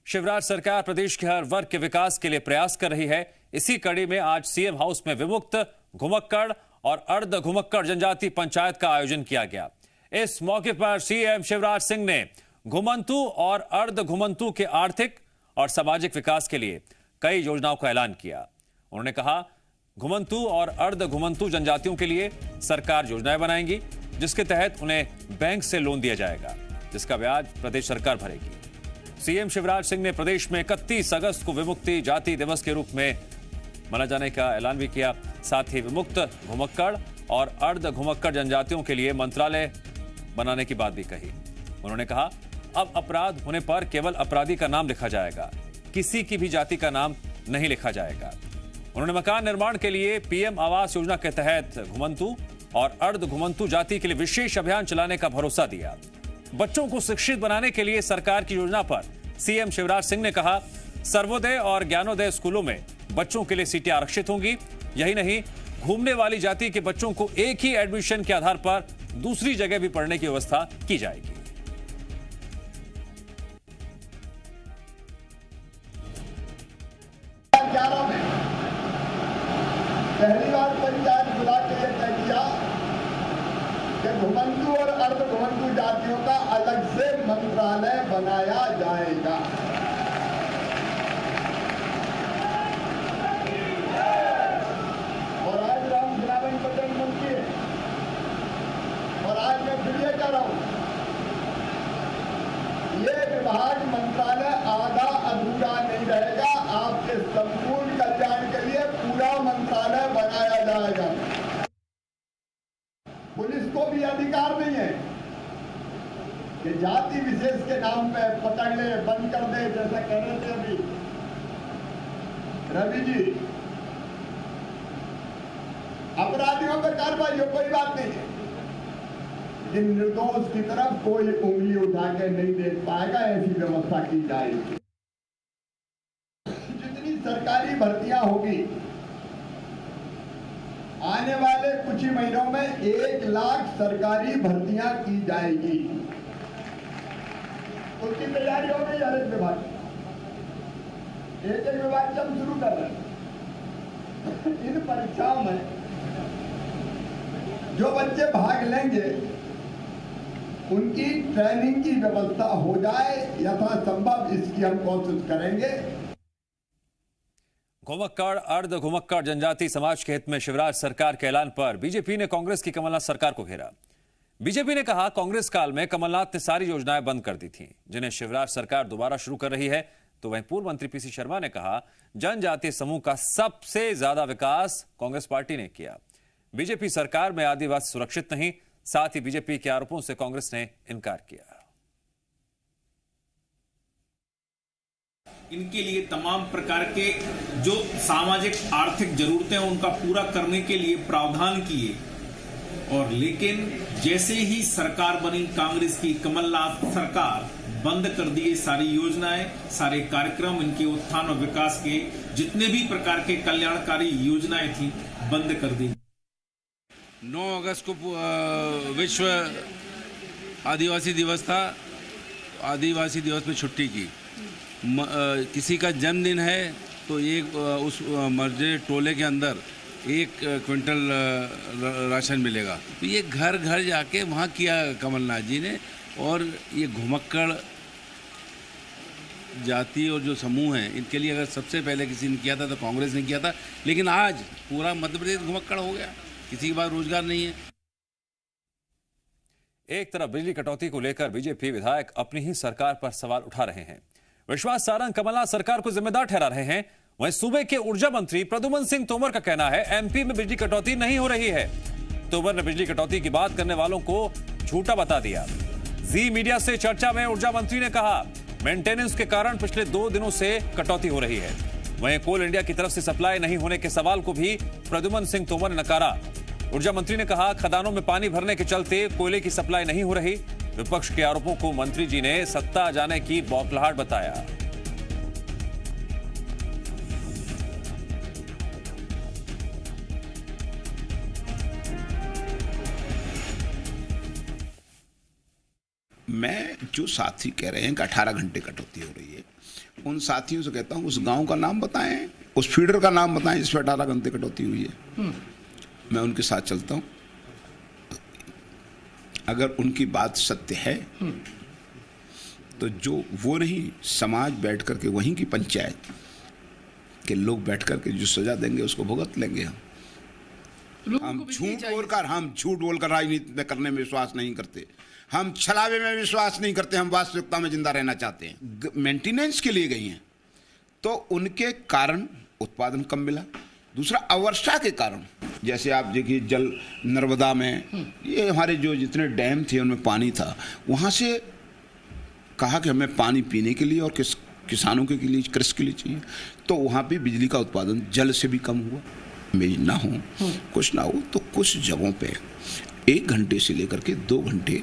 शिवराज सरकार प्रदेश के हर वर्ग के विकास के लिए प्रयास कर रही है। इसी कड़ी में आज सीएम हाउस में विमुक्त, घुमक्कड़ और अर्ध घुमक्कड़ जनजाति पंचायत का आयोजन किया गया। इस मौके पर सीएम शिवराज सिंह ने घुमंतु और अर्ध घुमंतु के आर्थिक और सामाजिक विकास के लिए कई योजनाओं का ऐलान किया। उन्होंने कहा, घुमंतु और अर्ध घुमंतु जनजातियों के लिए सरकार योजनाएं बनाएंगी, जिसके तहत उन्हें बैंक से लोन दिया जाएगा, जिसका ब्याज प्रदेश सरकार भरेगी। सीएम शिवराज सिंह ने प्रदेश में 31 अगस्त को विमुक्ति जाति दिवस के रूप में मनाए जाने का ऐलान भी किया। साथ ही विमुक्त, घुमक्कड़ और अर्ध घुमक्कड़ जनजातियों के लिए मंत्रालय बनाने की बात भी कही। उन्होंने कहा, अब अपराध होने पर केवल अपराधी का नाम लिखा जाएगा, किसी की भी जाति का नाम नहीं लिखा जाएगा। उन्होंने मकान निर्माण के लिए पीएम आवास योजना के तहत घुमंतु और अर्ध घुमंतु जाति के लिए विशेष अभियान चलाने का भरोसा दिया। बच्चों को शिक्षित बनाने के लिए सरकार की योजना पर सीएम शिवराज सिंह ने कहा, सर्वोदय और ज्ञानोदय स्कूलों में बच्चों के लिए सीटें आरक्षित होंगी। यही नहीं, घूमने वाली जाति के बच्चों को एक ही एडमिशन के आधार पर दूसरी जगह भी पढ़ने की व्यवस्था की जाएगी। पहली बार पंचायत बुला के ये तय किया कि घुमंतु और अर्ध घुमंतु जातियों का अलग से मंत्रालय बनाया जाएगा। और आज राम ग्रामीण प्रधानमंत्री है, और आज मैं फिर ये कह रहा हूं, ये विभाग मंत्रालय आधा अधूरा नहीं रहेगा। आपके संपूर्ण कल्याण के लिए पूरा मंत्रालय बनाया जाएगा। पुलिस को भी अधिकार नहीं है कि जाति विशेष के नाम पे पकड़ ले, बंद कर दे, जैसा कह रहे थे अभी रवि जी। अपराधियों पर कार्रवाई हो, कोई बात नहीं है, लेकिन निर्दोष की तरफ कोई उंगली उठा के नहीं देख पाएगा, ऐसी व्यवस्था की जाएगी। जितनी सरकारी भर्तियां होगी आने वाले कुछ ही महीनों में 1 लाख सरकारी भर्तियां की जाएगी। उसकी तैयारी हो गई हर एक विभाग, एक विभाग से हम शुरू कर रहे हैं। इन परीक्षाओं में जो बच्चे भाग लेंगे उनकी ट्रेनिंग की व्यवस्था हो जाए, यथासंभव इसकी हम कोशिश करेंगे। घुमक्कड़, अर्ध घुमक्कड़ जनजाति समाज के हित में शिवराज सरकार के ऐलान पर बीजेपी ने कांग्रेस की कमलनाथ सरकार को घेरा। बीजेपी ने कहा, कांग्रेस काल में कमलनाथ ने सारी योजनाएं बंद कर दी थीं, जिन्हें शिवराज सरकार दोबारा शुरू कर रही है। तो वहीं पूर्व मंत्री पीसी शर्मा ने कहा, जनजातीय समूह का सबसे ज्यादा विकास कांग्रेस पार्टी ने किया। बीजेपी सरकार में आदिवासी सुरक्षित नहीं। साथ ही बीजेपी के आरोपों से कांग्रेस ने इनकार किया। इनके लिए तमाम प्रकार के जो सामाजिक आर्थिक जरूरतें हैं उनका पूरा करने के लिए प्रावधान किए, और लेकिन जैसे ही सरकार बनी कांग्रेस की, कमलनाथ सरकार, बंद कर दिए सारी योजनाएं, सारे कार्यक्रम, इनके उत्थान और विकास के जितने भी प्रकार के कल्याणकारी योजनाएं थी बंद कर दी। 9 अगस्त को विश्व आदिवासी दिवस था। आदिवासी दिवस में छुट्टी की। किसी का जन्मदिन है तो एक उस मर्जे टोले के अंदर 1 क्विंटल राशन मिलेगा। तो ये घर घर जाके वहाँ किया कमलनाथ जी ने। और ये घुमक्कड़ जाति और जो समूह हैं, इनके लिए अगर सबसे पहले किसी ने किया था तो कांग्रेस ने किया था, लेकिन आज पूरा मध्य प्रदेश घुमक्कड़ हो गया, किसी के पास रोजगार नहीं है। एक तरफ बिजली कटौती को लेकर बीजेपी विधायक अपनी ही सरकार पर सवाल उठा रहे हैं, विश्वास सारंग कमलनाथ सरकार को जिम्मेदार ठहरा रहे हैं। वहीं सूबे के ऊर्जा मंत्री प्रद्युम्न सिंह तोमर का कहना है, एमपी में बिजली कटौती नहीं हो रही है। तोमर ने बिजली कटौती की बात करने वालों को झूठा बता दिया। जी मीडिया से चर्चा में ऊर्जा मंत्री ने कहा, मेंटेनेंस के कारण पिछले 2 दिनों से कटौती हो रही है। वहीं कोल इंडिया की तरफ से सप्लाई नहीं होने के सवाल को भी प्रद्युम्न सिंह तोमर ने नकारा। ऊर्जा मंत्री ने कहा, खदानों में पानी भरने के चलते कोयले की सप्लाई नहीं हो रही। विपक्ष के आरोपों को मंत्री जी ने सत्ता जाने की बौखलाहट बताया। मैं जो साथी कह रहे हैं कि 18 घंटे कटौती हो रही है, उन साथियों से कहता हूँ उस गांव का नाम बताएं, उस फीडर का नाम बताएं जिस पर 18 घंटे कटौती हुई है। मैं उनके साथ चलता हूँ। अगर उनकी बात सत्य है तो जो वो नहीं, समाज बैठ करके वहीं की पंचायत के लोग बैठ करके जो सजा देंगे उसको भुगत लेंगे। हम झूठ बोलकर राजनीति करने में विश्वास नहीं करते, हम छलावे में विश्वास नहीं करते, हम वास्तविकता में जिंदा रहना चाहते हैं। मेंटेनेंस के लिए गई हैं तो उनके कारण उत्पादन कम मिला। दूसरा, अवर्षा के कारण, जैसे आप देखिए जल नर्मदा में ये हमारे जो जितने डैम थे उनमें पानी था, वहाँ से कहा कि हमें पानी पीने के लिए और किसानों के लिए, कृषि के लिए चाहिए, तो वहाँ पे बिजली का उत्पादन जल से भी कम हुआ। मेरी ना हो, कुछ ना हो तो कुछ जगहों पे 1 घंटे से लेकर के 2 घंटे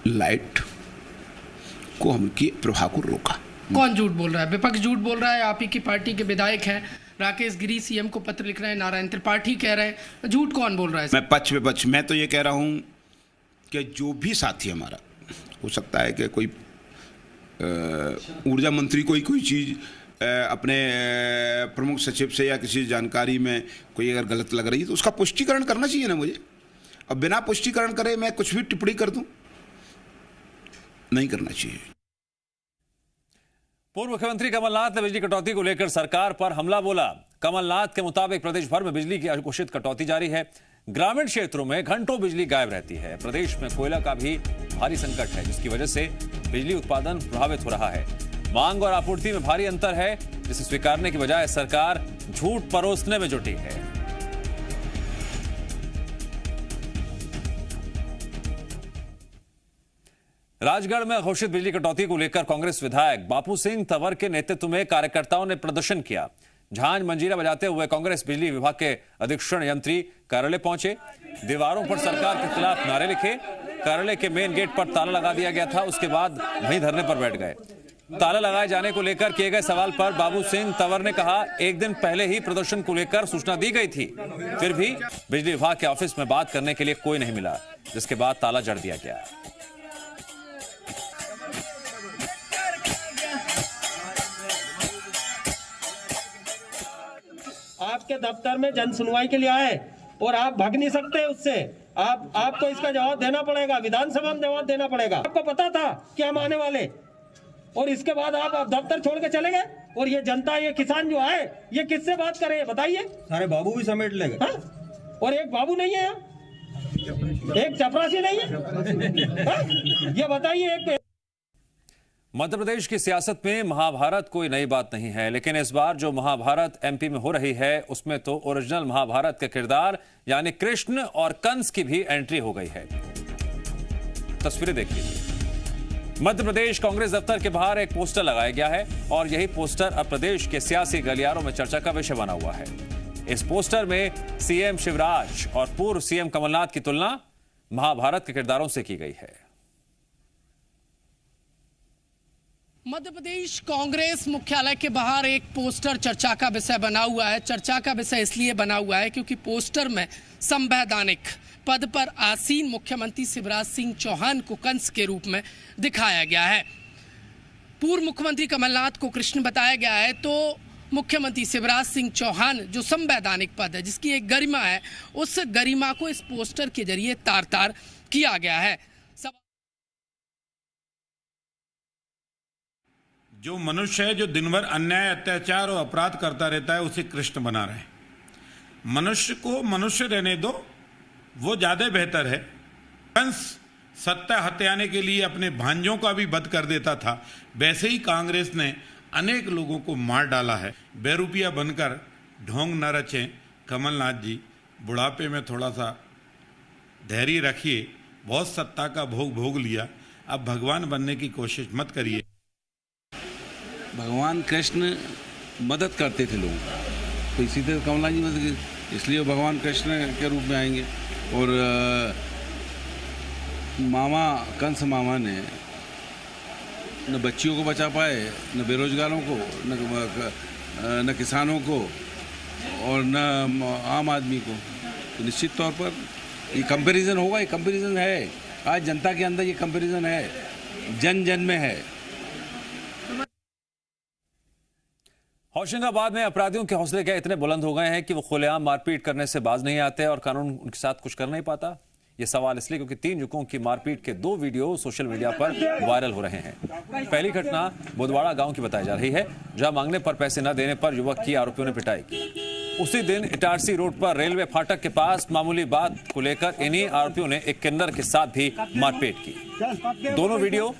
लाइट को हमके प्रभाव को रोका। कौन झूठ बोल रहा है? विपक्ष झूठ बोल रहा है। आप ही की पार्टी के विधायक हैं, राकेश गिरी सीएम को पत्र लिख रहे हैं, नारायण त्रिपाठी कह रहे हैं। झूठ कौन बोल रहा है? मैं पक्ष विपक्ष, मैं तो ये कह रहा हूँ कि जो भी साथी हमारा, हो सकता है कि कोई ऊर्जा मंत्री कोई चीज़ अपने प्रमुख सचिव से या किसी जानकारी में कोई अगर गलत लग रही है तो उसका पुष्टिकरण करना चाहिए ना मुझे। अब बिना पुष्टिकरण करे मैं कुछ भी टिप्पणी कर दूं, नहीं करना चाहिए। पूर्व मुख्यमंत्री कमलनाथ ने बिजली कटौती को लेकर सरकार पर हमला बोला। कमलनाथ के मुताबिक प्रदेश भर में बिजली की अघोषित कटौती जारी है। ग्रामीण क्षेत्रों में घंटों बिजली गायब रहती है। प्रदेश में कोयला का भी भारी संकट है, जिसकी वजह से बिजली उत्पादन प्रभावित हो रहा है। मांग और आपूर्ति में भारी अंतर है, जिसे स्वीकारने की बजाय सरकार झूठ परोसने में जुटी है। राजगढ़ में घोषित बिजली कटौती को लेकर कांग्रेस विधायक बापू सिंह तंवर के नेतृत्व में कार्यकर्ताओं ने प्रदर्शन किया। झांझ मंजीरा बजाते हुए कांग्रेस बिजली विभाग के अधीक्षण यंत्री कार्यालय पहुंचे। दीवारों पर सरकार के खिलाफ नारे लिखे। कार्यालय के मेन गेट पर ताला लगा दिया गया था, उसके बाद वहीं धरने पर बैठ गए। ताला लगाए जाने को लेकर किए गए सवाल पर बाबू सिंह तंवर ने कहा, 1 दिन पहले ही प्रदर्शन को लेकर सूचना दी गई थी, फिर भी बिजली विभाग के ऑफिस में बात करने के लिए कोई नहीं मिला, जिसके बाद ताला जड़ दिया गया। आपके दफ्तर में जन सुनवाई के लिए आए और आप भाग नहीं सकते उससे। आपको इसका जवाब देना पड़ेगा, विधानसभा में जवाब देना पड़ेगा। आपको पता था कि हम आने वाले, और इसके बाद आप दफ्तर छोड़ के चले गए। और ये जनता, ये किसान जो आए, ये किससे बात करे बताइए? सारे बाबू भी समेट ले गए। और एक बाबू नहीं है, एक चपरासी नहीं है। ये बताइए। एक मध्य प्रदेश की सियासत में महाभारत कोई नई बात नहीं है, लेकिन इस बार जो महाभारत एमपी में हो रही है उसमें तो ओरिजिनल महाभारत के किरदार यानी कृष्ण और कंस की भी एंट्री हो गई है। तस्वीरें देखिए। मध्य प्रदेश कांग्रेस दफ्तर के बाहर एक पोस्टर लगाया गया है और यही पोस्टर अब प्रदेश के सियासी गलियारों में चर्चा का विषय बना हुआ है। इस पोस्टर में सीएम शिवराज और पूर्व सीएम कमलनाथ की तुलना महाभारत के किरदारों से की गई है। मध्य प्रदेश कांग्रेस मुख्यालय के बाहर एक पोस्टर चर्चा का विषय बना हुआ है। चर्चा का विषय इसलिए बना हुआ है क्योंकि पोस्टर में संवैधानिक पद पर आसीन मुख्यमंत्री शिवराज सिंह चौहान को कंस के रूप में दिखाया गया है। पूर्व मुख्यमंत्री कमलनाथ को कृष्ण बताया गया है, तो मुख्यमंत्री शिवराज सिंह चौहान जो संवैधानिक पद है, जिसकी एक गरिमा है, उस गरिमा को इस पोस्टर के जरिए तार तार किया गया है। जो मनुष्य है, जो दिन भर अन्याय, अत्याचार और अपराध करता रहता है, उसे कृष्ण बना रहे। मनुष्य को मनुष्य रहने दो, वो ज्यादा बेहतर है। कंस सत्ता हत्याने के लिए अपने भांजों का भी वध कर देता था, वैसे ही कांग्रेस ने अनेक लोगों को मार डाला है। बेरुपिया बनकर ढोंग न रचें कमलनाथ जी, बुढ़ापे में थोड़ा सा धैर्य रखिए। बहुत सत्ता का भोग लिया, अब भगवान बनने की कोशिश मत करिए। भगवान कृष्ण मदद करते थे लोगों को, तो इसी तरह कमलनाथ जी मदद, इसलिए भगवान कृष्ण के रूप में आएंगे। और मामा कंस मामा ने न बच्चियों को बचा पाए, न बेरोजगारों को, न किसानों को, और न आम आदमी को। तो निश्चित तौर पर ये कंपैरिजन होगा, ये कंपैरिजन है। आज जनता के अंदर ये कंपैरिजन है, जन जन में है। होशंगाबाद में अपराधियों के हौसले क्या इतने बुलंद हो गए हैं कि वो खुलेआम मारपीट करने से बाज नहीं आते और कानून उनके साथ कुछ कर नहीं पाता। ये सवाल इसलिए क्योंकि 3 युवकों की मारपीट के 2 वीडियो सोशल मीडिया पर वायरल हो रहे हैं। पहली घटना बुधवाड़ा गांव की बताई जा रही है, जहां मांगने पर पैसे न देने पर युवक की आरोपियों ने पिटाई की। उसी दिन इटारसी रोड पर रेलवे फाटक के पास मामूली बात को लेकर इन्हीं आरोपियों ने एक किन्नर के साथ भी मारपीट की। दोनों वीडियो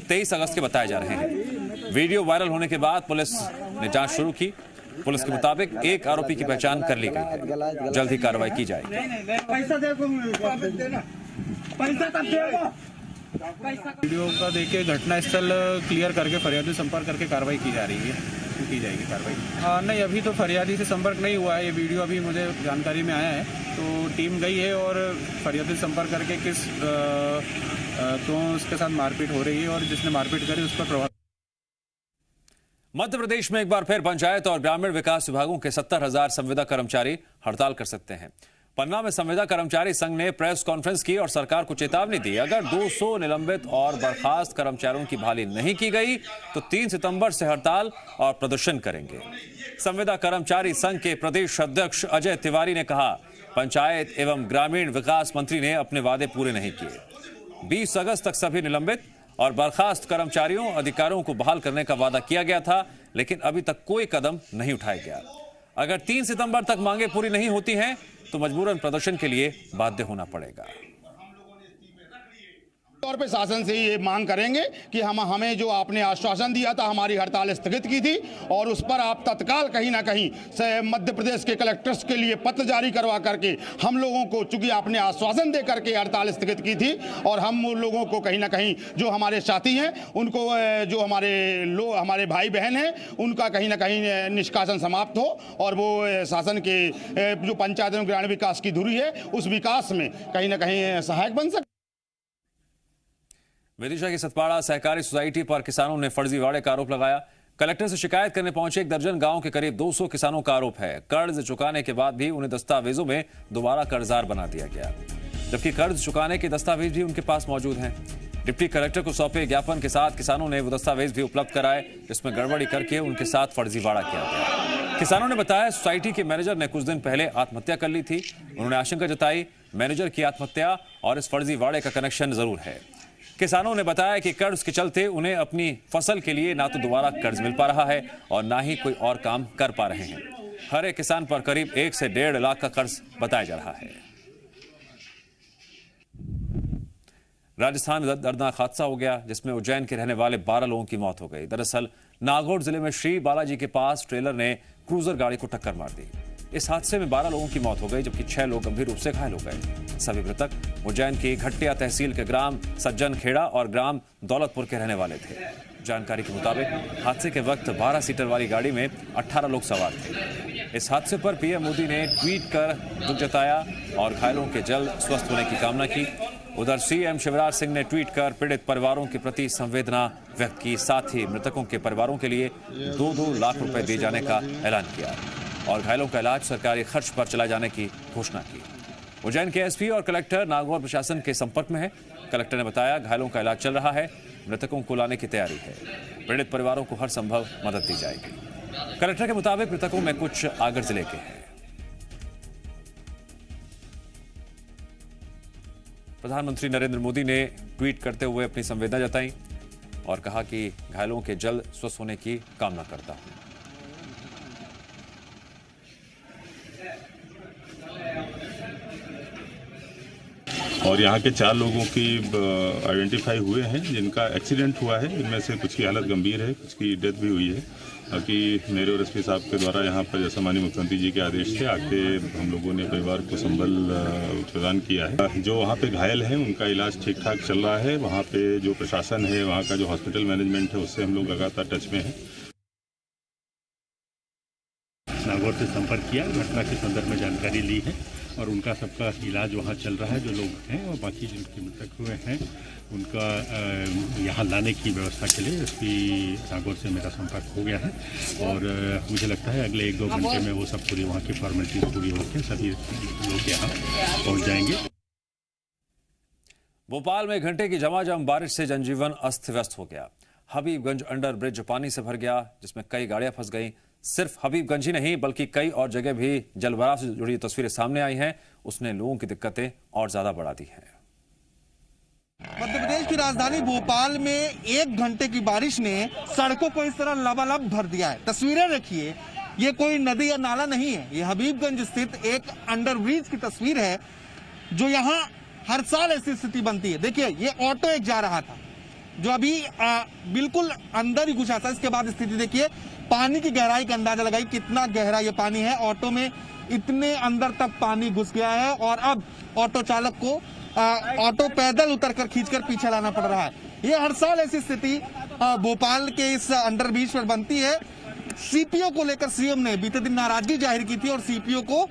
23 अगस्त के बताए जा रहे हैं। वीडियो वायरल होने के बाद पुलिस ने जांच शुरू की। पुलिस के मुताबिक एक आरोपी की पहचान कर ली गई है। जल्द ही कार्रवाई की जाएगी। वीडियो का देखे घटनास्थल क्लियर करके फरियादी संपर्क करके कार्रवाई की जा रही है, की जाएगी कार्रवाई। नहीं, अभी तो फरियादी से संपर्क नहीं हुआ है। ये वीडियो अभी मुझे जानकारी में आया है, तो टीम गई है और फरियादी संपर्क करके किस तो उसके साथ मारपीट हो रही है और जिसने मारपीट करी उस पर प्रभाव। मध्य प्रदेश में एक बार फिर पंचायत और ग्रामीण विकास विभागों के 70,000 संविदा कर्मचारी हड़ताल कर सकते हैं। पन्ना में संविदा कर्मचारी संघ ने प्रेस कॉन्फ्रेंस की और सरकार को चेतावनी दी, अगर 200 निलंबित और बर्खास्त कर्मचारियों की बहाली नहीं की गई तो 3 सितंबर से हड़ताल और प्रदर्शन करेंगे। संविदा कर्मचारी संघ के प्रदेश अध्यक्ष अजय तिवारी ने कहा, पंचायत एवं ग्रामीण विकास मंत्री ने अपने वादे पूरे नहीं किए। 20 अगस्त तक सभी निलंबित और बर्खास्त कर्मचारियों अधिकारियों को बहाल करने का वादा किया गया था, लेकिन अभी तक कोई कदम नहीं उठाया गया। अगर 3 सितंबर तक मांगे पूरी नहीं होती हैं तो मजबूरन प्रदर्शन के लिए बाध्य होना पड़ेगा। तौर पे शासन से ये मांग करेंगे कि हमें जो आपने आश्वासन दिया था, हमारी हड़ताल स्थगित की थी और उस पर आप तत्काल कहीं ना कहीं से मध्य प्रदेश के कलेक्टर्स के लिए पत्र जारी करवा करके हम लोगों को, चूंकि आपने आश्वासन दे करके हड़ताल स्थगित की थी और हम उन लोगों को कहीं ना कहीं जो हमारे साथी हैं उनको, जो हमारे भाई बहन हैं, उनका कहीं ना कहीं निष्कासन समाप्त हो और वो शासन के जो पंचायत एवं ग्रामीण विकास की धुरी है उस विकास में कहीं ना कहीं सहायक बन सके। विदिशा की सतपाड़ा सहकारी सोसाइटी पर किसानों ने फर्जीवाड़े का आरोप लगाया। कलेक्टर से शिकायत करने पहुंचे 1 दर्जन गांव के करीब 200 किसानों का आरोप है, कर्ज चुकाने के बाद भी उन्हें दस्तावेजों में दोबारा कर्जदार बना दिया गया, जबकि कर्ज चुकाने के दस्तावेज भी उनके पास मौजूद हैं। डिप्टी कलेक्टर को सौंपे ज्ञापन के साथ किसानों ने वो दस्तावेज भी उपलब्ध कराए जिसमें गड़बड़ी करके उनके साथ फर्जीवाड़ा किया गया। किसानों ने बताया, सोसाइटी के मैनेजर ने कुछ दिन पहले आत्महत्या कर ली थी। उन्होंने आशंका जताई मैनेजर की आत्महत्या और इस फर्जीवाड़े का कनेक्शन जरूर है। किसानों ने बताया कि कर्ज के चलते उन्हें अपनी फसल के लिए ना तो दोबारा कर्ज मिल पा रहा है और ना ही कोई और काम कर पा रहे हैं। हर एक किसान पर करीब 1 से 1.5 लाख का कर्ज बताया जा रहा है। राजस्थान में दर्दनाक हादसा हो गया जिसमें उज्जैन के रहने वाले 12 लोगों की मौत हो गई। दरअसल नागौर जिले में श्री बालाजी के पास ट्रेलर ने क्रूजर गाड़ी को टक्कर मार दी। इस हादसे में 12 लोगों की मौत हो गई जबकि 6 लोग गंभीर रूप से घायल हो गए। सभी मृतक उज्जैन की घट्टिया तहसील के ग्राम सज्जन खेड़ा और ग्राम दौलतपुर के रहने वाले थे। जानकारी के मुताबिक हादसे के वक्त 12 सीटर वाली गाड़ी में 18 लोग सवार थे। इस हादसे पर पीएम मोदी ने ट्वीट कर दुख जताया और घायलों के जल्द स्वस्थ होने की कामना की। उधर सीएम शिवराज सिंह ने ट्वीट कर पीड़ित परिवारों के प्रति संवेदना व्यक्त की, साथ ही मृतकों के परिवारों के लिए 2-2 लाख रुपए दिए जाने का ऐलान किया और घायलों का इलाज सरकारी खर्च पर चलाए जाने की घोषणा की। उज्जैन के एसपी और कलेक्टर नागौर प्रशासन के संपर्क में है। कलेक्टर ने बताया, घायलों का इलाज चल रहा है, मृतकों को लाने की तैयारी है। पीड़ित परिवारों को हर संभव मदद दी जाएगी। कलेक्टर के मुताबिक मृतकों में कुछ आगर जिले के हैं। प्रधानमंत्री नरेंद्र मोदी ने ट्वीट करते हुए अपनी संवेदना जताई और कहा कि घायलों के जल्द स्वस्थ होने की कामना करता हूं। और यहाँ के 4 लोगों की आइडेंटिफाई हुए हैं जिनका एक्सीडेंट हुआ है। इनमें से कुछ की हालत गंभीर है, कुछ की डेथ भी हुई है। बाकी मेरे और एसपी साहब के द्वारा यहाँ पर जैसा माननीय मुख्यमंत्री जी के आदेश थे आके हम लोगों ने परिवार को संबल प्रदान किया है। जो वहाँ पे घायल हैं उनका इलाज ठीक ठाक चल रहा है। वहाँ पे जो प्रशासन है, वहाँ का जो हॉस्पिटल मैनेजमेंट है, उससे हम लोग लगातार टच में हैं। नागौर से संपर्क किया, घटना के संदर्भ में जानकारी ली है और उनका सबका इलाज वहाँ चल रहा है जो लोग हैं, और बाकी जिनके मृतक हुए हैं उनका यहाँ लाने की व्यवस्था के लिए एसपी नागौर से मेरा संपर्क हो गया है और मुझे लगता है अगले 1-2 घंटे में वो सब पूरी वहाँ की फॉर्मेलिटीज पूरी होकर सभी लोग यहाँ पहुँच जाएंगे। भोपाल में घंटे की झमाझम बारिश से जनजीवन अस्त व्यस्त हो गया। हबीबगंज अंडर ब्रिज पानी से भर गया, जिसमें कई गाड़ियां फंस गईं। सिर्फ हबीबगंज ही नहीं बल्कि कई और जगह भी जलभराव से जुड़ी तस्वीरें सामने आई हैं। उसने लोगों की दिक्कतें और ज्यादा बढ़ा दी हैं। मध्य प्रदेश की राजधानी भोपाल में 1 घंटे की बारिश ने सड़कों को इस तरह लबालब भर दिया है। तस्वीरें रखिए, ये कोई नदी या नाला नहीं है, ये हबीबगंज स्थित एक अंडरब्रिज की तस्वीर है, जो यहाँ हर साल ऐसी स्थिति बनती है। देखिए, ये ऑटो एक जा रहा था जो अभी बिल्कुल अंदर ही घुसा था। इसके बाद स्थिति देखिए, पानी की गहराई का अंदाजा लगाइए कितना गहरा ये पानी है। ऑटो में इतने अंदर तक पानी घुस गया है और अब ऑटो चालक को ऑटो पैदल उतरकर खींचकर पीछे लाना पड़ रहा है। ये हर साल ऐसी स्थिति भोपाल के इस अंडरब्रिज पर बनती है। सीपीओ को लेकर सीएम ने बीते दिन नाराजगी जाहिर की थी और सीपीओ को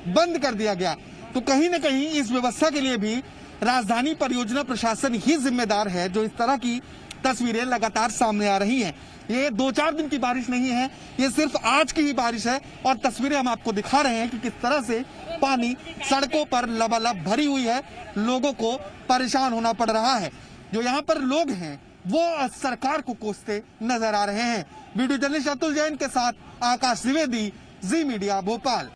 बंद कर दिया गया। तो कहीं न कहीं इस व्यवस्था के लिए भी राजधानी परियोजना प्रशासन ही जिम्मेदार है, जो इस तरह की तस्वीरें लगातार सामने आ रही हैं। ये 2-4 दिन की बारिश नहीं है, ये सिर्फ आज की ही बारिश है और तस्वीरें हम आपको दिखा रहे हैं कि किस तरह से पानी सड़कों पर लबालब भरी हुई है। लोगों को परेशान होना पड़ रहा है। जो यहाँ पर लोग हैं वो सरकार को कोसते नजर आ रहे हैं। वीडियो जर्नलिस्ट अतुल जैन के साथ आकाश द्विवेदी, जी मीडिया भोपाल।